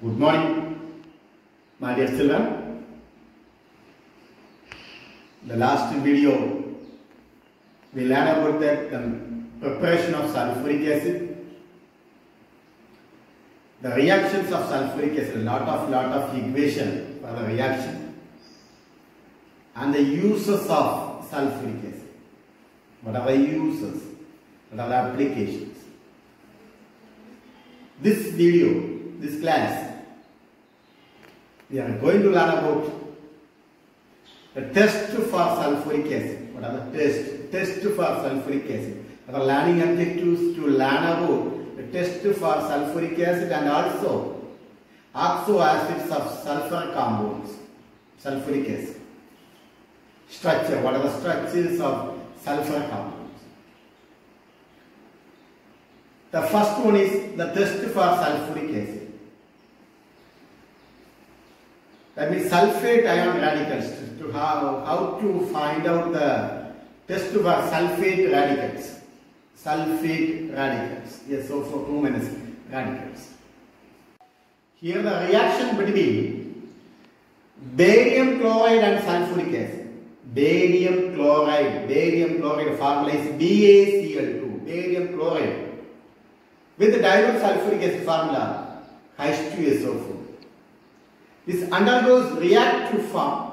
Good morning, my dear children. The last video we learned about the preparation of sulfuric acid, the reactions of sulfuric acid, lot of equation for the reaction, and the uses of sulfuric acid. What are the uses? What are the applications? This video, this class, we are going to learn about the test for sulfuric acid. What are the test for sulfuric acid? Our learning objectives to learn about the test for sulfuric acid and also oxo acids of sulfur compounds, sulfuric acid. Structure, what are the structures of sulfur compounds? The first one is the test for sulfuric acid. That means sulfate ion radicals. To how to find out the test for sulfate radicals. Sulfate radicals. SO4 radicals. Here the reaction between barium chloride and sulfuric acid. Barium chloride formula is BaCl2. Barium chloride with the dilute sulfuric acid formula H2SO4. This undergoes react to form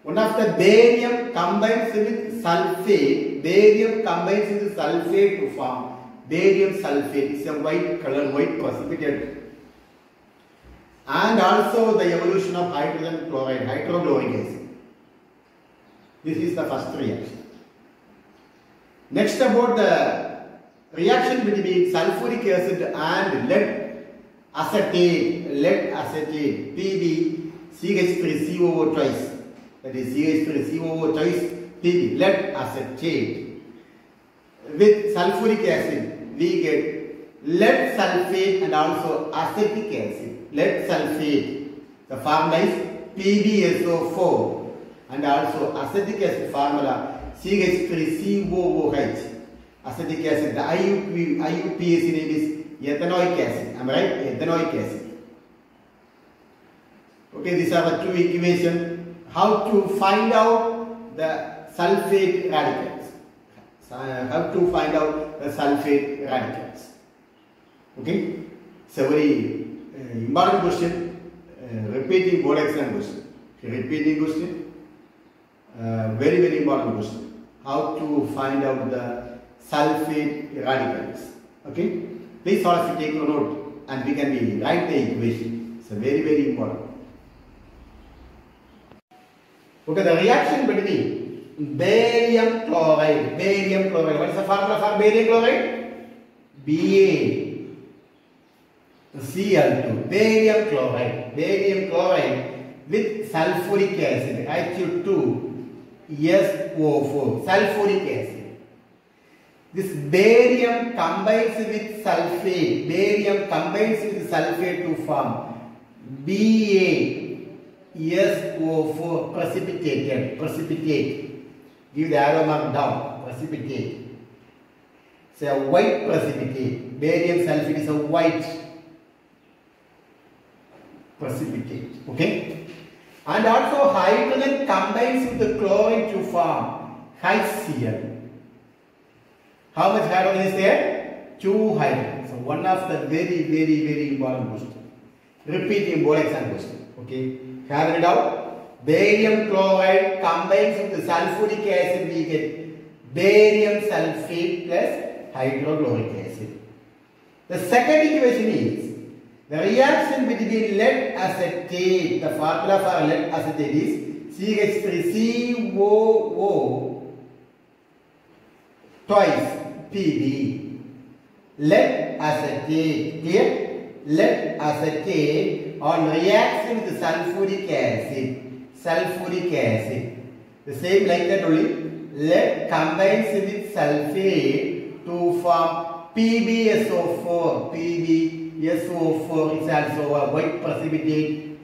one of the barium combines with sulfate. Barium combines with sulfate to form barium sulfate. It's a white color, white precipitate. And also the evolution of hydrogen chloride, hydrochloric acid. This is the first reaction. Next about the reaction between sulfuric acid and lead acetate, Pb, CH3COO twice. That is CH3COO twice, Pb, lead acetate. With sulfuric acid, we get lead sulfate and also acetic acid. Lead sulfate. The formula is PbSO4 and also acetic acid formula CH3COOH. Acetic acid, the IUPAC name is ethanoic acid. Am I right? Ethanoic acid. Okay, these are the two equations. How to find out the sulfate radicals? How to find out the sulfate radicals? Okay, it's a very important question. Repeating board exam question. Repeating question. Very important question. How to find out the sulfate radicals? Okay. Please all of you take a note and we can write the equation. It's very important. Okay, the reaction between barium chloride. What is the formula for barium chloride? BaCl2. Barium chloride with sulfuric acid. H2SO4. Sulfuric acid. This barium combines with sulfate. To form BaSO4 precipitate. Give the arrow mark down. Precipitate. It's a white precipitate. Barium sulfate is a white precipitate. Okay. And also hydrogen combines with the chlorine to form HCl. How much hydrogen is there? 2 hydrogen. So one of the very important question. Repeating board exam question. Okay. Have it out. Barium chloride combines with the sulfuric acid. We get barium sulfate plus hydrochloric acid. The second equation is the reaction between lead acetate. The formula for lead acetate is CH3COO twice. Pb. Lead acetate. Clear? Lead acetate on reaction with sulfuric acid. The same like that only. Lead combines with sulfate to form PbSO4. PbSO4 is also a white precipitate.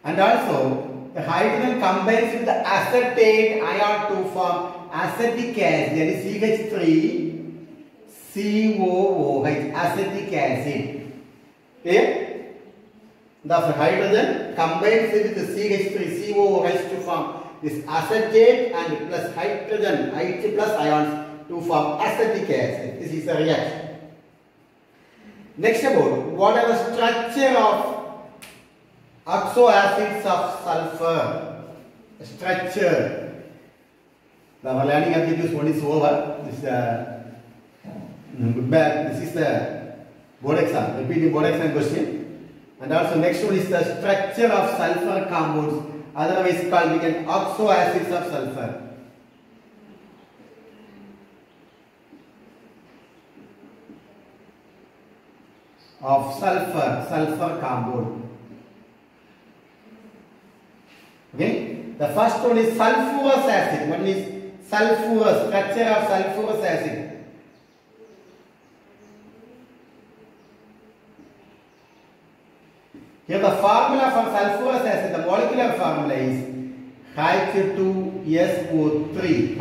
And also the hydrogen combines with the acetate ion to form acetic acid, that is COOH, acetic acid. Clear? The hydrogen combines with the CH3, COOH to form this acetate and plus hydrogen, H plus ions to form acetic acid. This is a reaction. Next about what are the structure of oxoacids of sulfur? Structure. Our learning activities one is over. This is the board exam. Repeating board exam question. And also next one is the structure of sulfur compounds, otherwise called again oxoacids of sulfur. Of sulfur compound. Okay, the first one is sulfurous acid. One is sulfurous, structure of sulfurous acid. Here the formula for sulfurous acid, the molecular formula is H2SO3.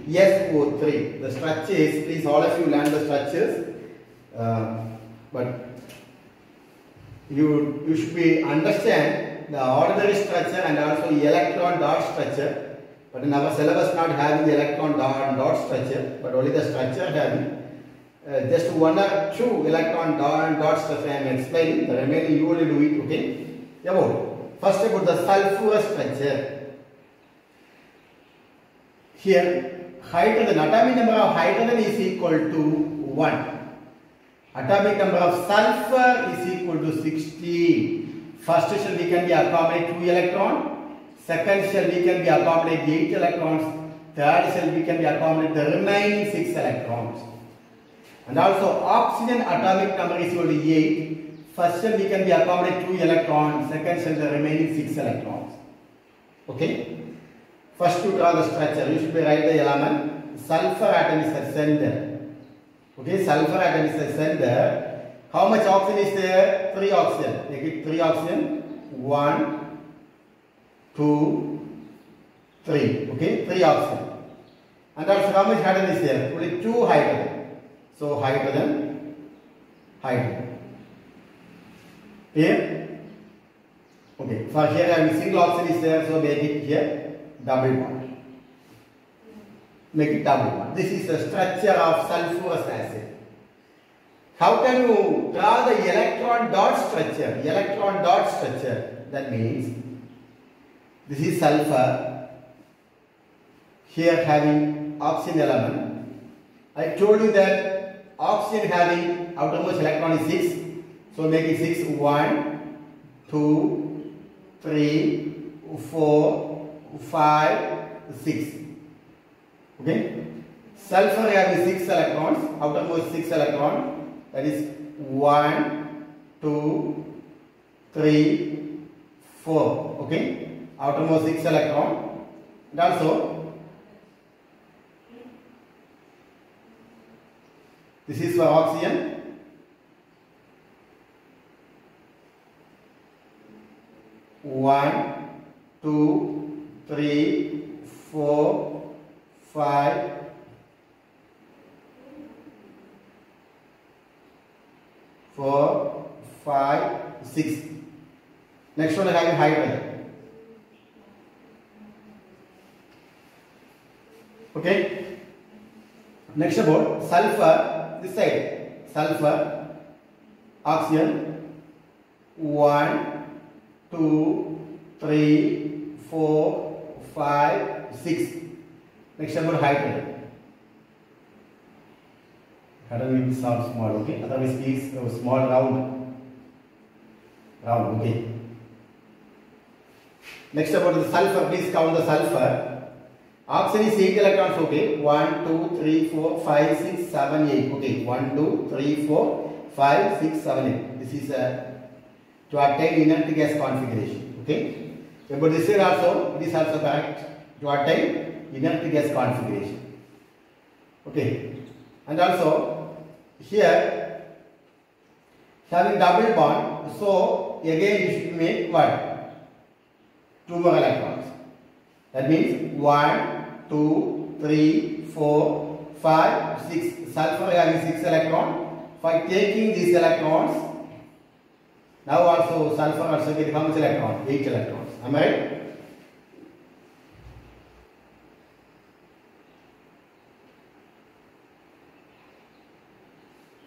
H2SO3. The structure is, please all of you learn the structures. But you should be understand the ordinary structure and also electron dot structure. But in our syllabus not having the electron dot structure, but only the structure having just one or two electron dot structure I am explaining. The remaining you only do it. Okay. First about the sulfurous structure. Here hydrogen, atomic number of hydrogen is equal to 1. Atomic number of sulfur is equal to 16. First shell we can be accommodate 2 electrons. Second shell we can be accommodate 8 electrons. Third shell we can be accommodate the remaining 6 electrons. And also oxygen atomic number is equal to 8. First shell we can be accommodate 2 electrons. Second shell the remaining 6 electrons. Okay. First to draw the structure, you should be write the element. Sulfur atom is the center. Okay, sulfur atom is the center. How much oxygen is there? 3 oxygen. Make it 3 oxygen. 1, 2, 3. Okay, 3 oxygen. And also how much hydrogen is there? Only 2 hydrogen. So hydrogen. Here. Okay, for here I have single oxygen is there, so make it here double bond. Make it double bond. This is the structure of sulfurous acid. How can you draw the electron dot structure? Electron dot structure. That means this is sulfur. Here having oxygen element. I told you that oxygen having outermost electron is 6. So make it 6. 1, 2, 3, 4, 5, 6. Okay. Sulfur having 6 electrons, outermost 6 electrons. That is 1, 2, 3, 4. Okay. Outermost 6 electron. And also this is for oxygen. One, 2, 3, 4, 5, 4, 5, 6. Next one I have hydrogen. Okay. Next about sulfur. This side sulfur, oxygen. 1, 2, 3, 4, 5, 6. Next about hydrogen. Hydrogen is not small, okay? Otherwise, please small round. Okay. Next about the sulfur, please count the sulfur. Oxygen is 8 electrons, okay? 1, 2, 3, 4, 5, 6, 7, 8. Okay, 1, 2, 3, 4, 5, 6, 7, 8. This is to attain inert gas configuration. Okay? But this is also, it is also correct to attain inert gas configuration. Okay? And also here having double bond, so again you should make what? 2 more electrons. That means 1, 2, 3, 4, 5, 6. Sulfur having 6 electrons. For taking these electrons, now also sulfur also get how much electron? 8 electrons. Am I right?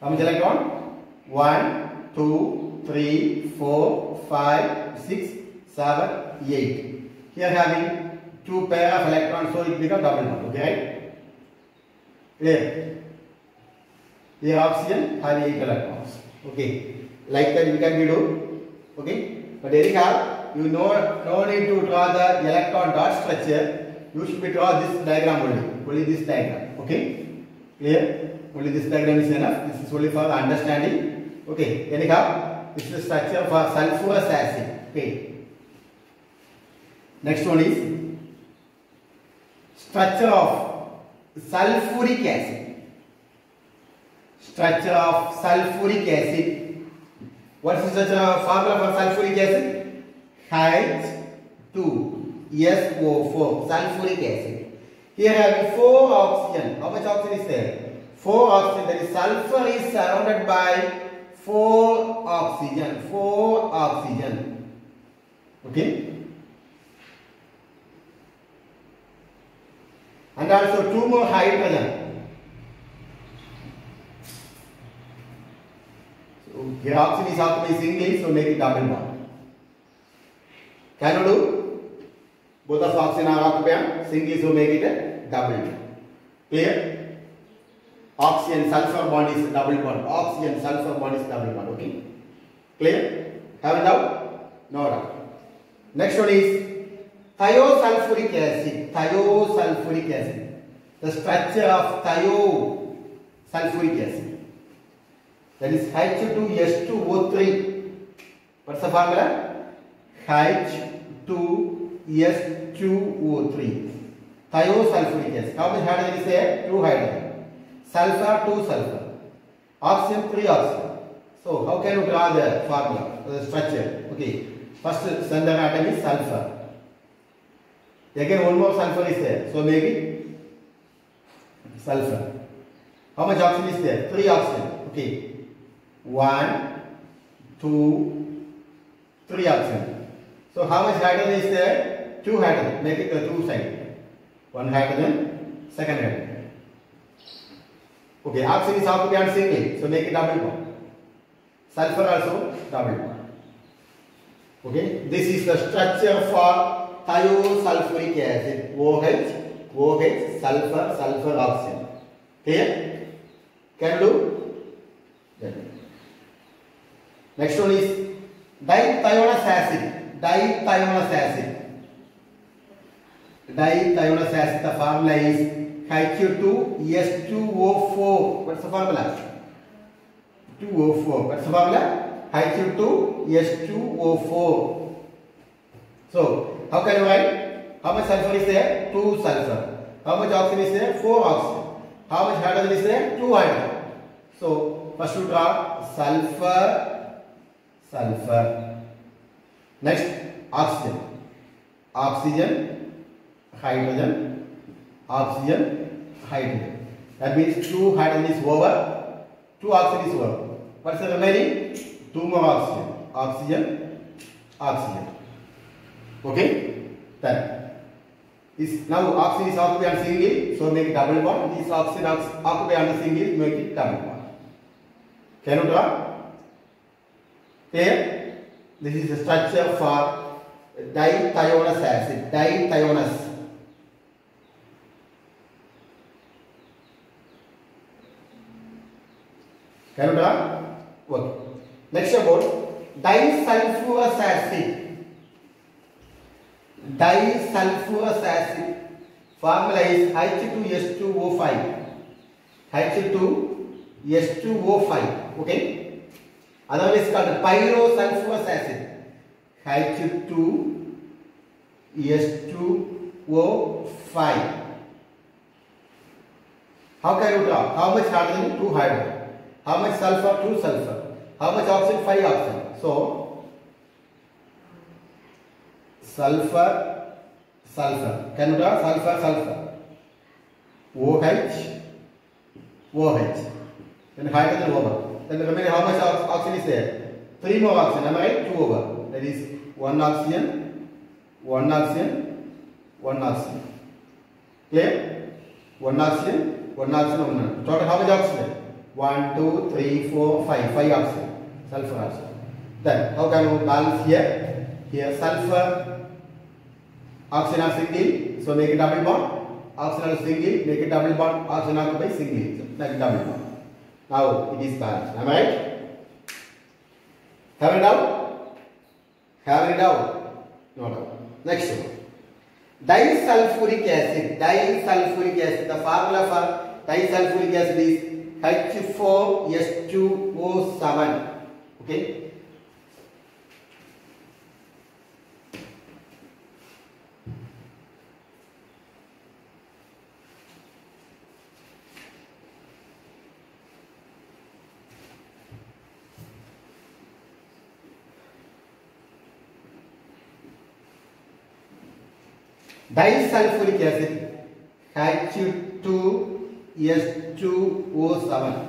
How much electron? 1, 2, 3, 4, 5, 6, 7, 8. Here having 2 pair of electrons, so it becomes double bond. Okay, right? Clear? Here oxygen has 8 electrons. Okay, like that we can do. Okay, but anyhow, you no need to draw the electron dot structure. You should be draw this diagram only this diagram. Okay, clear? Only this diagram is enough. This is only for understanding. Okay, anyhow, this is the structure for sulfurous acid. Okay, next one is structure of sulfuric acid. Structure of sulfuric acid. What is the formula for sulfuric acid? H2SO4, sulfuric acid. Here have 4 oxygen. How much oxygen is there? 4 oxygen. That is, sulfur is surrounded by 4 oxygen. 4 oxygen. Okay. And also 2 more hydrogen. Here oxygen is also singly, so make it double bond. Can you do? Both of oxygen are occupied singly, so make it a double bond. Clear? Oxygen sulfur bond is double bond. Oxygen sulfur bond is double bond. Okay? Clear? Have a doubt? No doubt. Next one is thiosulfuric acid. Thiosulfuric acid. The structure of thiosulfuric acid. That is H2S2O3. What's the formula? H2S2O3. Thiosulfuric acid. How much hydrogen is there? 2 hydrogen. Sulfur, 2 sulfur. Oxygen, 3 oxygen. So how can you draw the formula, the structure? Okay. First center atom is sulfur. Again one more sulfur is there. So maybe sulfur. How much oxygen is there? 3 oxygen. Okay. 1, 2, 3 oxygen. So how much hydrogen is there? 2 hydrogen. Make it the 2 side. 1 hydrogen, second hydrogen. Okay, oxygen is occupied singly, so make it double bond. Sulfur also double bond. Okay, this is the structure for thiosulfuric acid. OH, sulfur, sulfur, oxygen. Clear? Can you do? Yeah. Next one is dithionous acid. Dithionous acid. Dithionous acid. The formula is H2S2O4. What's the formula? 2O4. What's the formula? H2S2O4. So how can you write? How much sulfur is there? 2 sulfur. How much oxygen is there? 4 oxygen. How much hydrogen is there? 2 hydrogen. So first you draw sulfur. Sulfur. Next oxygen. Oxygen, hydrogen, oxygen, hydrogen. That means 2 hydrogen is over, 2 oxygen is over. What's the remaining? 2 more oxygen. Oxygen, oxygen. Okay? Then this now oxygen is occupied singly, so make it double bond. This oxygen occupied singly, make it double bond. Can you draw? Here, this is the structure for dithionous acid. Dithionous. Can you draw? Okay. Next about disulfurous acid. Disulfurous acid. Formula is H2S2O5. H2S2O5. Okay. Otherwise called pyrosulfurous acid. H2S2O5. How can you draw? How much hydrogen? 2 hydrogen. How much sulfur? 2 sulfur. How much oxygen? 5 oxygen. So sulfur, sulfur. Can you draw? Sulfur, sulfur. OH, OH. Then hydrogen over. Then remember how much oxygen is there? 3 more oxygen, am I right? 2 over. That is 1 oxygen, 1 oxygen, 1 oxygen. Clear? 1 oxygen, 1 oxygen, 1 oxygen. Total how much oxygen? 1, 2, 3, 4, 5. 5 oxygen. Sulfur oxygen. Then how can we balance here? Here sulfur, oxygen are single, so make a double bond. Oxygen are single, make a double bond. Oxygen occupy single, so make a double bond. Now it is balanced. Am I right? Have it out? Have it out? No doubt. Next one. Disulfuric acid. Disulfuric acid. The formula for disulfuric acid is H4S2O7. Okay. Disulfuric acid H2S2O7.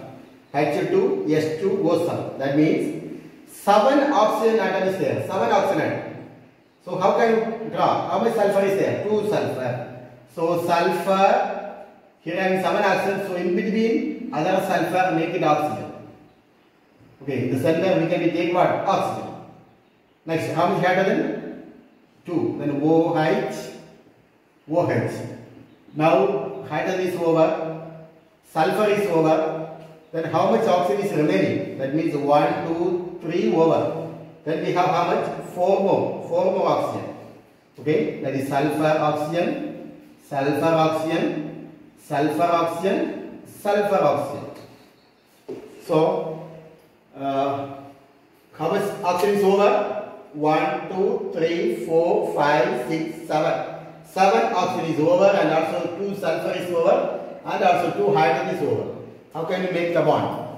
H2S2O7. That means 7 oxygen atom is there. 7 oxygen atom. So how can you draw? How much sulfur is there? 2 sulfur. So sulfur, here I have 7 oxygen. So in between other sulfur make it oxygen. Okay, in the center we can take what? Oxygen. Next, how much hydrogen? 2. Then OH. OH. Now hydrogen is over, sulfur is over, then how much oxygen is remaining? That means 1, 2, 3 over. Then we have how much? 4 more oxygen. Okay, that is sulfur oxygen, sulfur oxygen, sulfur oxygen, sulfur oxygen. So how much oxygen is over? 1, 2, 3, 4, 5, 6, 7. 7 oxygen is over, and also 2 sulfur is over, and also 2 hydrogen is over. How can you make the bond?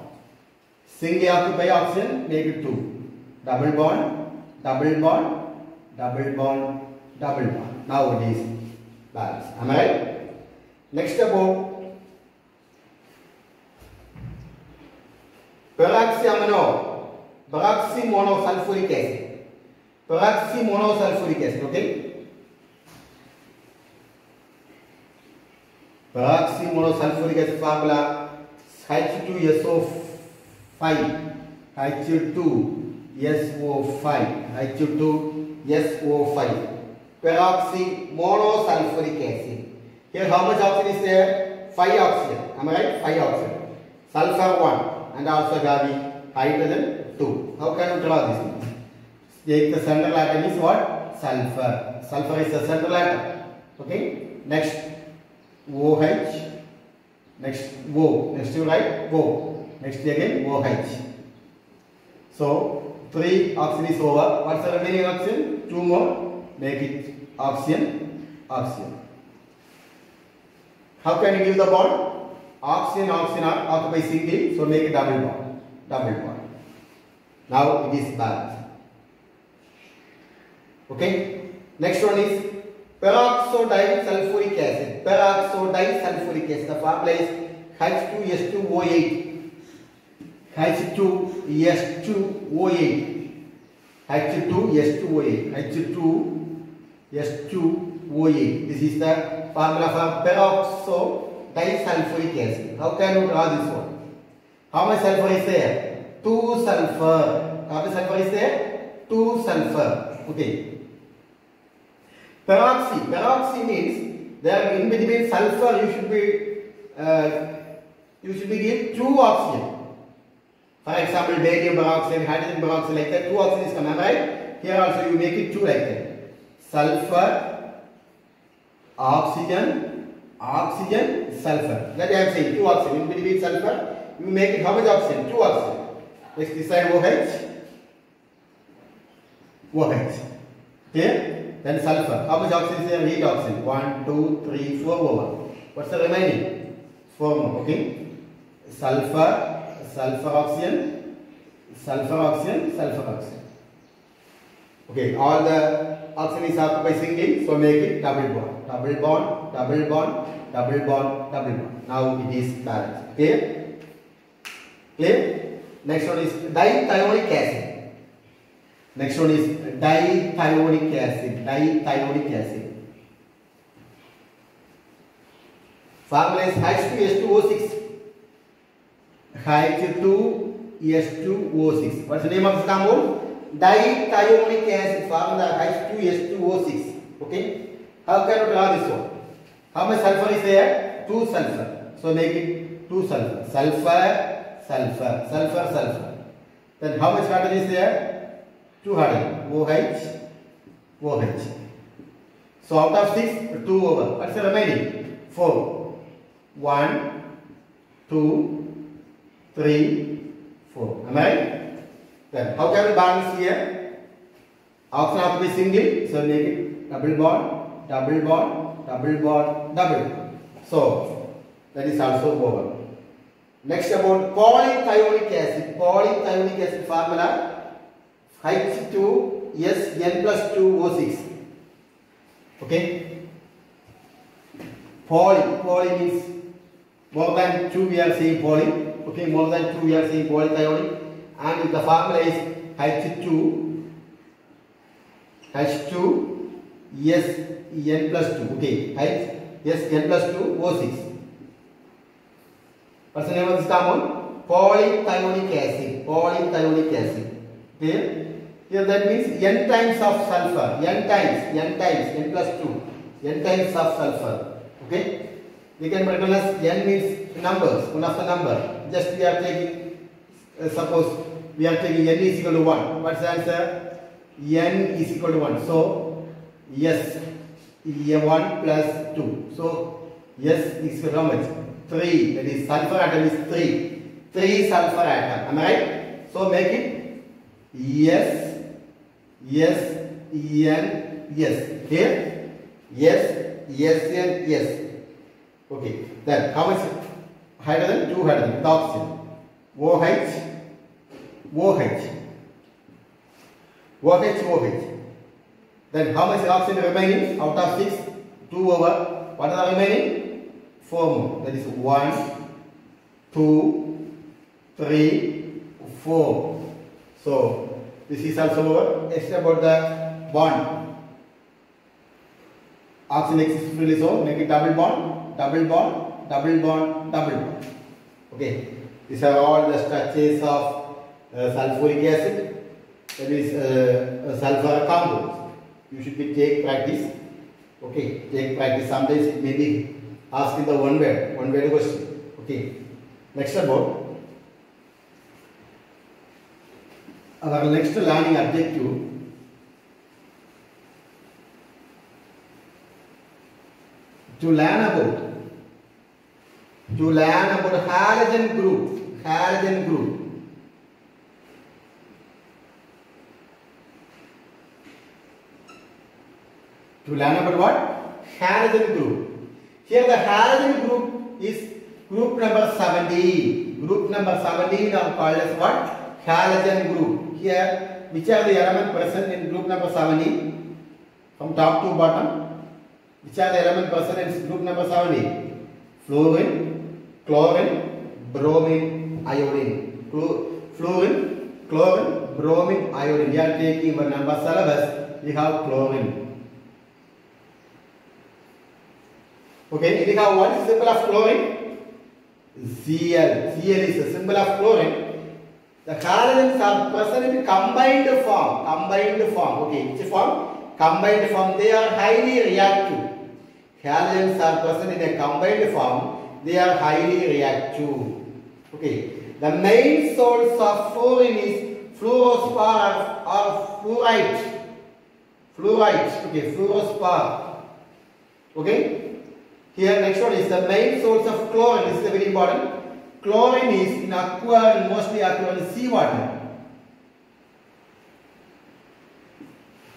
Single occupy oxygen, make it 2. Double bond, double bond, double bond, double bond. Now it is balanced. Am I right? Next about peroxymonosulfuric acid. Peroxymonosulfuric acid, okay? Peroxymonosulfuric acid formula H2SO5, H2SO5, H2SO5. Peroxymonosulfuric acid. Here how much oxygen is there? 5 oxygen. Am I right? 5 oxygen. Sulfur 1 and also having hydrogen 2. How can you draw this? Take the central atom is what? Sulfur. Sulfur is the central atom. Okay. Next OH. Next O. Next you write O. Next again OH. So 3 oxygen is over. What's the remaining oxygen? 2 more. Make it oxygen. Oxygen. How can you give the bond? Oxygen are occupy single, so make a double bond. Double bond. Now it is balanced. Okay. Next one is peroxodisulfuric acid. Peroxodisulfuric acid. The formula is H2S2O8. H2S2O8. H2S2O8. H2S2O8. This is the formula for peroxodisulfuric acid. How can you draw this one? How much sulfur is there? 2 sulfur. How much sulfur is there? 2 sulfur. Okay. Peroxy means there in between sulfur you should be give 2 oxygen. For example, barium peroxide, hydrogen peroxide, like that 2 oxygen is coming, right? Here also you make it 2 like that. Sulfur, oxygen, sulfur. That I am saying 2 oxygen. In between sulfur, you make it how much oxygen? 2 oxygen. Next this side OH. Here. Then sulfur. How much oxygen is there? 8 oxygen. 1, 2, 3, 4 over. What's the remaining? 4 more. Okay. Sulfur oxygen. Okay. All the oxygen is occupied single, so make it double bond. Double bond, double bond, double bond, double bond. Now it is balanced. Clear? Clear? Next one is dithionic acid. Next one is dithionic acid. Dithionic acid. Formula is H2S2O6. H2S2O6. What's the name of this compound? Dithionic acid. Formula H2S2O6. Okay. How can we draw this one? How much sulfur is there? 2 sulfur. So make it 2 sulfur. Sulfur, sulfur, sulfur, sulfur. Then how much hydrogen is there? 2 hydrogen. OH, OH. So out of 6, 2 over. What's the remaining? 4. 1, 2, 3, 4. Am I right? Then how can we balance here? Option have to be single. So make it double bond, double bond, double bond, double. So that is also over. Next about polythionic acid. Polythionic acid formula H2SN plus 2O6. Okay. Poly means more than 2 we are saying poly. Okay, more than 2 we are saying polythionic. And the formula is H2SN plus 2. Okay, SN plus 2 O6. What's the name of this compound? Polythionic acid. Polythionic acid. Clear? Here that means n times of sulfur. N plus 2. N times of sulfur. Okay? We can recognize n means numbers. One of the number. Just we are taking, suppose we are taking n is equal to 1. What's the answer? N is equal to 1. So, yes, 1 plus 2. So, yes is equal to how much? 3. That is sulfur atom is 3. 3 sulfur atom. Am I right? So, make it yes, yes, N, yes. Here? Yes, yes, N, yes. Okay. Then, how much hydrogen? 2 hydrogen. The oxygen. OH. Then how much oxygen remaining? Out of 6, 2 over. What are the remaining? 4 more. That is 1, 2, 3, 4. So this is also over. Next about the bond. Oxygen exists freely, so make it double bond, double bond, double bond, double bond. Okay. These are all the structures of sulfuric acid, that is sulfur compounds. You should be take practice. Okay, take practice. Sometimes it may be asked in the one word question. Okay. Next about our next learning objective. To learn about halogen group. Halogen group. To learn about what? Halogen group. Here the halogen group is group number 17. Group number 17 are called as what? Halogen group. Here, which are the elements present in group number 17? From top to bottom. Which are the elements present in group number 17? Fluorine, chlorine, bromine, iodine. Fluorine, chlorine, bromine, iodine. We are taking one number syllabus. We have chlorine. Okay, anyhow, what is the symbol of chlorine? Cl. Cl is the symbol of chlorine. The halogens are present in combined form. Combined form. Okay, which form? Combined form. They are highly reactive. Halogens are present in a combined form. They are highly reactive. Okay. The main source of fluorine is fluorospar or fluorite. Fluorite. Okay, fluorospar. Okay. Here next one is the main source of chlorine. This is very important. Chlorine is in aqua, mostly aqua in seawater.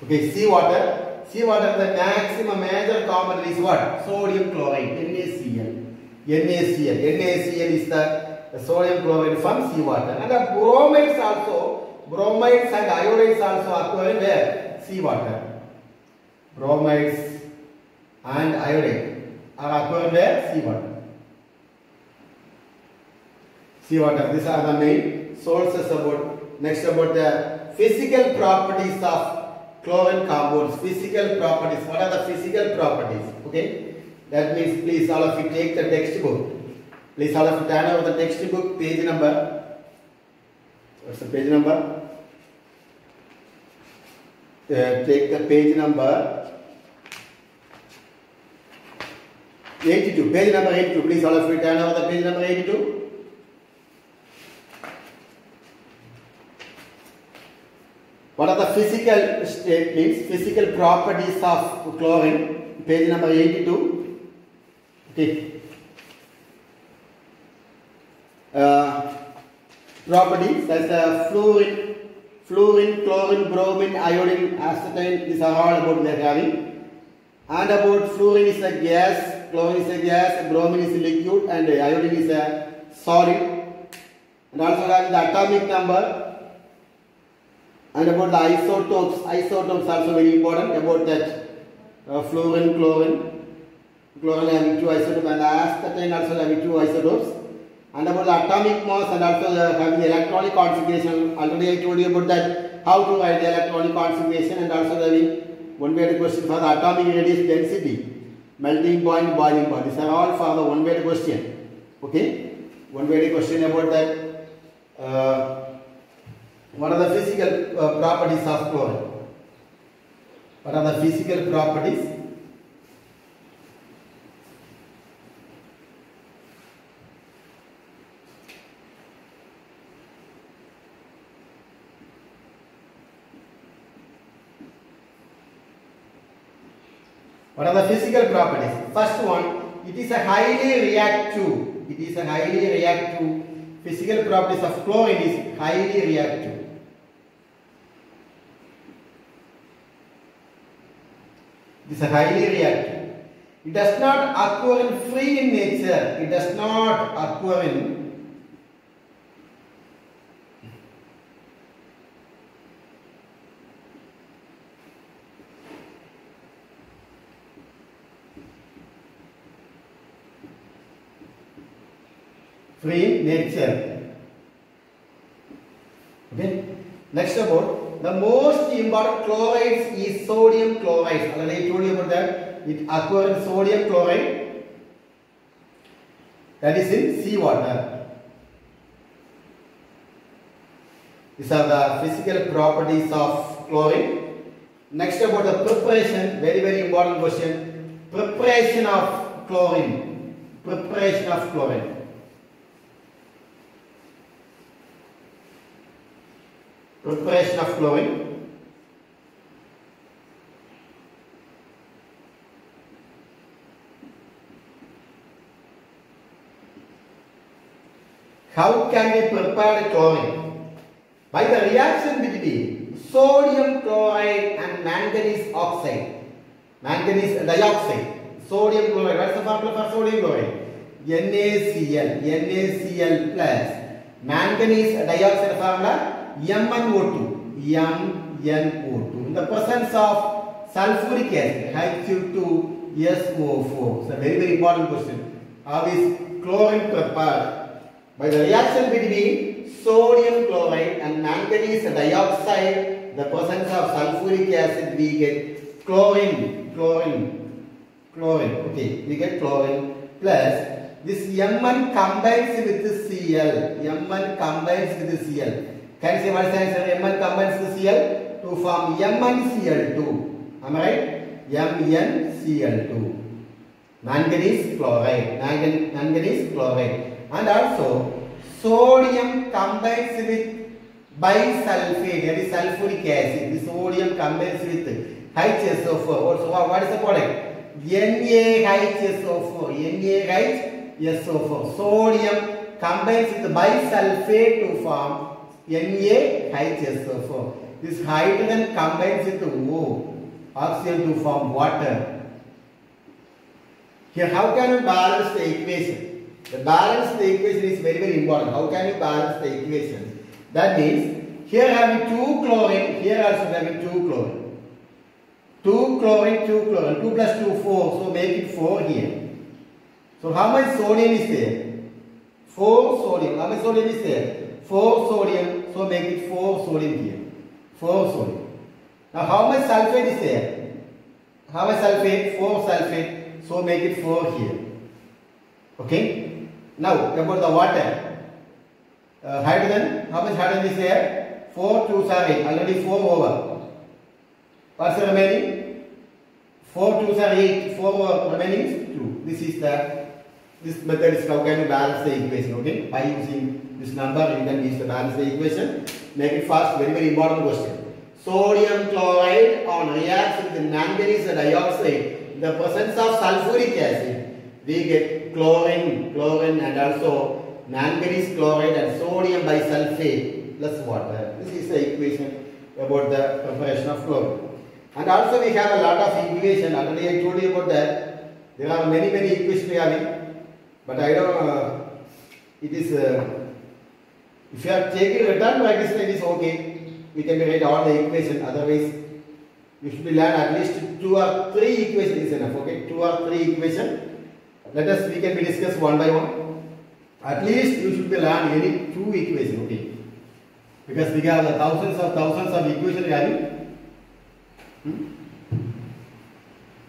Okay, seawater. Seawater, the maximum major component is what? Sodium chloride, NaCl. NaCl. NaCl is the sodium chloride from seawater. And the bromides also, bromides and iodides also occur in where? Seawater. Bromides and iodide. are occurring where? Seawater. Seawater. These are the main sources about. Next about the physical properties of chlorine compounds. Physical properties. What are the physical properties? Okay. That means please all of you take the textbook. Please all of you turn over the textbook page number. What's the page number? Take the page number 82. Page number 82. Please all of you turn over the page number 82. What are the physical statements, physical properties of chlorine? Page number 82. Okay. Properties such as fluorine, chlorine, bromine, iodine, acetylene. These are all about their having. And about fluorine is a gas, chlorine is a gas, bromine is a liquid, and iodine is a solid. And also having the atomic number. And about the isotopes also very important. About that fluorine, chlorine having 2 isotopes, and acetylene also having 2 isotopes. And about the atomic mass and also having the electronic configuration. Already I told you about that, how to write the electronic configuration, and also having one-word question for the atomic radius density, melting point, boiling point. These are all for the one-word question. Okay, one-word question about that. What are the physical properties of chlorine? What are the physical properties? What are the physical properties? First one, it is a highly reactive. It is a highly reactive. Physical properties of chlorine is highly reactive. It is a highly reactive. It does not occur in free in nature. It does not occur in free nature. Okay. Next about the most important chlorides is sodium chloride. Already I told you about that. It occurs in sodium chloride. That is in seawater. These are the physical properties of chlorine. Next about the preparation. Very important question. Preparation of chlorine. Preparation of chlorine. Preparation of chlorine. How can we prepare chlorine? By the reaction between sodium chloride and manganese oxide. Manganese dioxide. Sodium chloride. What is the formula for sodium chloride? NaCl plus manganese dioxide formula MnO2. In the presence of sulfuric acid, H2SO4. It's a very important question. How is chlorine prepared? By the reaction between sodium chloride and manganese dioxide, the presence of sulfuric acid, we get chlorine. Okay, we get chlorine plus this Mn combines with Cl. Mn combines with Cl. Can you say what is the answer? Mn combines with Cl to form MnCl2. Am I right? MnCl2. Manganese chloride. Manganese chloride. And also sodium combines with bisulfate. That is sulfuric acid. The sodium combines with HSO4. So what is the product? NaHSO4. NaHSO4. Sodium combines with bisulfate to form NaHSO4. This hydrogen combines with O, oxygen to form water. Here, how can you balance the equation? The balance the equation is very important. How can you balance the equation? That means here having 2 chlorine, here also having 2 chlorine. 2 chlorine, 2 chlorine. 2 plus 2, 4. So make it 4 here. So how much sodium is there? 4 sodium. How much sodium is there? 4 sodium. So make it 4 sodium here. 4 sodium. Now how much sulfate is there? How much sulfate? 4 sulfate. So make it 4 here. Okay. Now about the water. Hydrogen. How much hydrogen is there? 4 2s are 8. Already 4 over. What's the remaining? 4 2s are 8. 4 over. Remaining is 2. This method is how can you balance the equation. Okay. By using this number you can use the balance the equation. Make it fast. Very very important question. Sodium chloride reacts with manganese dioxide. In the presence of sulfuric acid, we get chlorine and also manganese chloride and sodium bisulfate plus water. This is the equation about the preparation of chlorine. And also we have a lot of equation. Already I told you about that. There are many equations we have. But I don't. It is. If you are taking return practice, it is okay. We can write all the equation. Otherwise, you should learn at least 2 or 3 equations is enough. Okay, 2 or 3 equations. We can discuss one by one. At least you should learn any 2 equations. Okay, because we have thousands of equations having.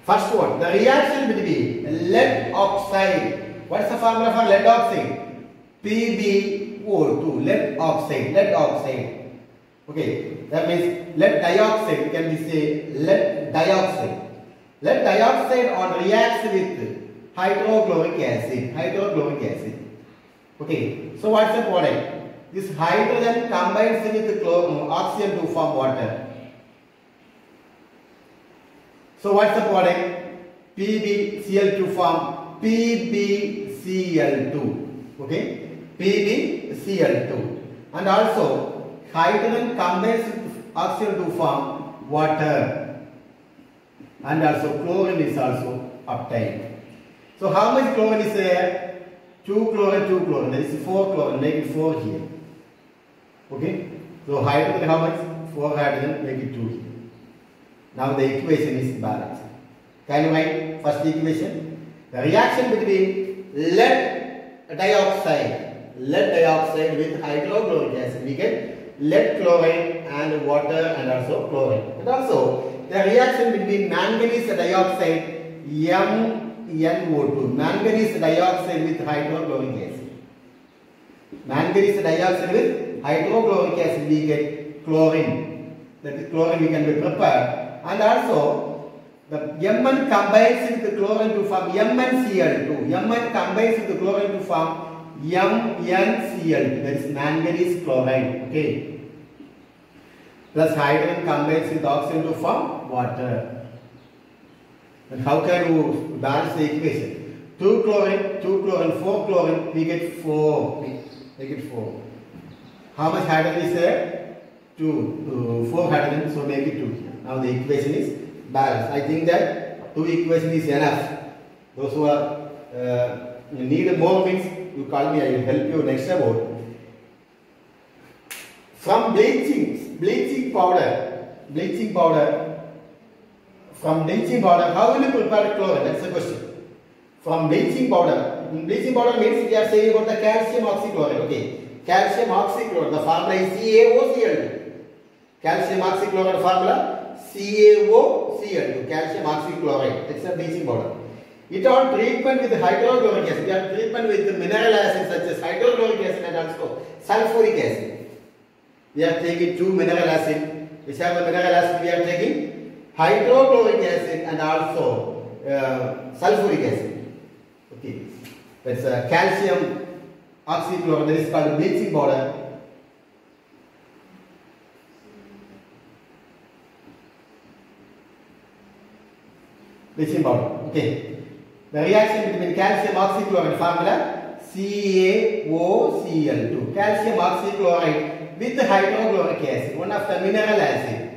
First one, the reaction between lead oxide. What is the formula for lead oxide? PbO2. Lead oxide. Okay, that means lead dioxide. We can say lead dioxide. Lead dioxide reacts with hydrochloric acid. Okay, so what's the product? This hydrogen combines with oxygen to form water. So what's the product? PbCl2 form PbCl2. Okay, PbCl2. And also hydrogen combines with oxygen to form water. And also chlorine is also obtained. So how much chlorine is there? 2 chlorine. There is 4 chlorine. Make it 4 here. Okay. So hydrogen how much? 4 hydrogen. Make it 2 here. Now the equation is balanced. Can you write first equation? The reaction between lead dioxide with hydrochloric acid, we get lead chloride and water and also chlorine. And also the reaction between manganese dioxide MnO2, manganese dioxide with hydrochloric acid. Manganese dioxide with hydrochloric acid, we get chlorine. That is chlorine we can be prepared. And also the Mn combines with the chlorine to form MnCl2. Mn combines with the chlorine to form MnCl2. That is manganese chloride. Okay. Plus hydrogen combines with oxygen to form water. And how can you balance the equation? 2 chlorine, 4 chlorine, we get 4. Make it 4. How much hydrogen is there? 4 hydrogen, so make it 2 here. Now the equation is balanced. I think that 2 equation is enough. Those who are need more means you call me, I will help you next about. From bleaching powder. From bleaching powder, how will you prepare chlorine? That's the question. From bleaching powder. Bleaching powder means we are saying about the calcium oxychloride. Okay. Calcium oxychloride. The formula is CaOCl2. Calcium oxychloride formula CaOCl2. Calcium oxychloride. It's a bleaching powder. It on treatment with hydrochloric acid. We are treatment with mineral acids such as hydrochloric acid and also sulfuric acid. We are taking 2 mineral acid. Which are the mineral acid we are taking? Hydrochloric acid and also sulfuric acid. Okay. That's calcium oxychloride. That is called bleaching powder. Bleaching powder. Okay. The reaction between calcium oxychloride formula CaOCl2. Calcium oxychloride with hydrochloric acid, one of the mineral acid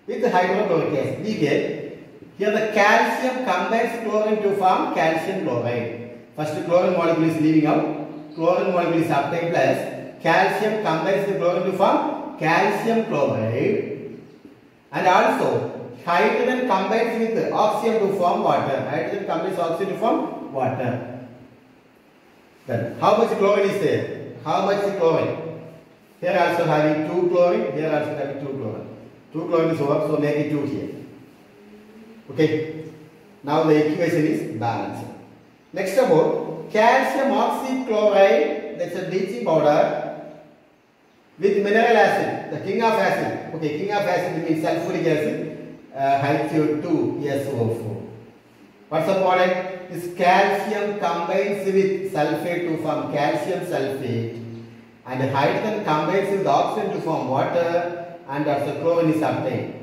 with hydrochloric acid. We get here the calcium combines chlorine to form calcium chloride. First chlorine molecule is leaving out. Chlorine molecule is obtained plus calcium combines the chlorine to form calcium chloride. And also hydrogen combines with oxygen to form water. Hydrogen combines oxygen to form water. Then how much chlorine is there? How much chlorine? Here also having 2 chlorine, here also having 2 chlorine. 2 chlorine is over, so make it 2 here. Okay. Now the equation is balanced. Next about calcium oxychloride, that's a bleaching powder with mineral acid, the king of acid. Okay, king of acid means sulfuric acid, HCO2SO4. What's the product? This calcium combines with sulfate to form calcium sulfate, and hydrogen combines with oxygen to form water, and also chlorine is obtained.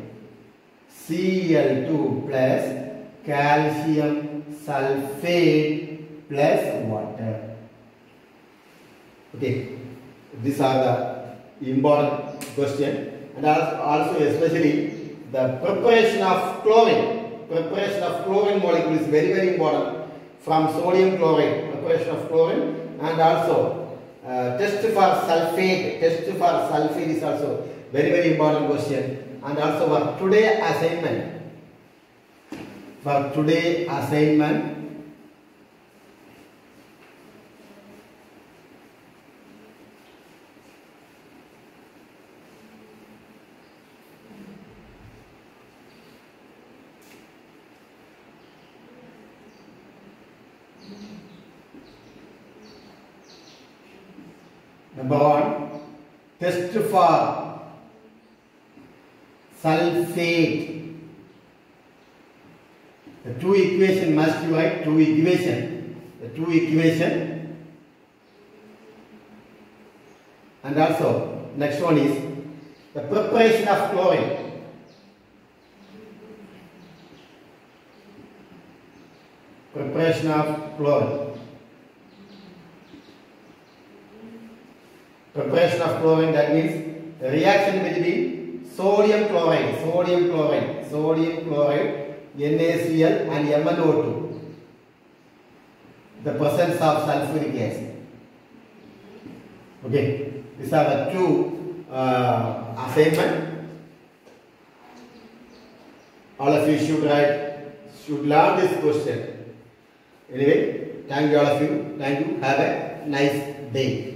Cl2 plus calcium sulfate plus water. Okay, these are the important question, and also especially the preparation of chlorine. Preparation of chlorine molecule is very, very important from sodium chloride. Preparation of chlorine, and also test for sulfate. Test for sulfate is also very, very important question. And also for today assignment. For today assignment, number 1, test for sulfate. The 2 equation must you write 2 equation. The 2 equation, and also next one is the preparation of chlorine. Preparation of chlorine. Preparation of chlorine, that means the reaction between sodium chloride, NaCl and MnO2, the presence of sulfuric acid. Okay, these are the 2 assignment. All of you should learn this question. Anyway, thank you all of you. Thank you. Have a nice day.